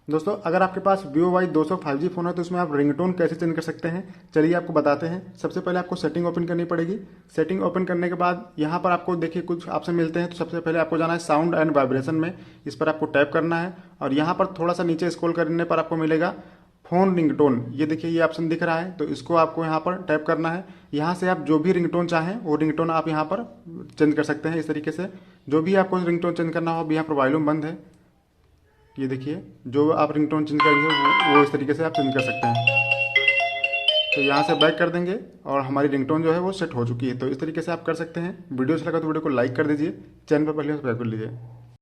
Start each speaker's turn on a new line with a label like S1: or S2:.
S1: दोस्तों अगर आपके पास Vivo Y200 5G फ़ोन है तो उसमें आप रिंगटोन कैसे चेंज कर सकते हैं, चलिए आपको बताते हैं। सबसे पहले आपको सेटिंग ओपन करनी पड़ेगी। सेटिंग ओपन करने के बाद यहाँ पर आपको देखिए कुछ ऑप्शन मिलते हैं। तो सबसे पहले आपको जाना है साउंड एंड वाइब्रेशन में, इस पर आपको टैप करना है और यहाँ पर थोड़ा सा नीचे स्क्रॉल करने पर आपको मिलेगा फ़ोन रिंगटोन। ये देखिए ये ऑप्शन दिख रहा है, तो इसको आपको यहाँ पर टैप करना है। यहाँ से आप जो भी रिंगटोन चाहें वो रिंगटोन आप यहाँ पर चेंज कर सकते हैं। इस तरीके से जो भी आपको रिंगटोन चेंज करना हो, अभी यहाँ पर वॉल्यूम बंद है। ये देखिए जो आप रिंगटोन चेंज करेंगे वो इस तरीके से आप चेंज कर सकते हैं। तो यहाँ से बैक कर देंगे और हमारी रिंगटोन जो है वो सेट हो चुकी है। तो इस तरीके से आप कर सकते हैं। वीडियो अच्छा लगा तो वीडियो को लाइक कर दीजिए, चैनल पर पहले सब्सक्राइब कर लीजिए।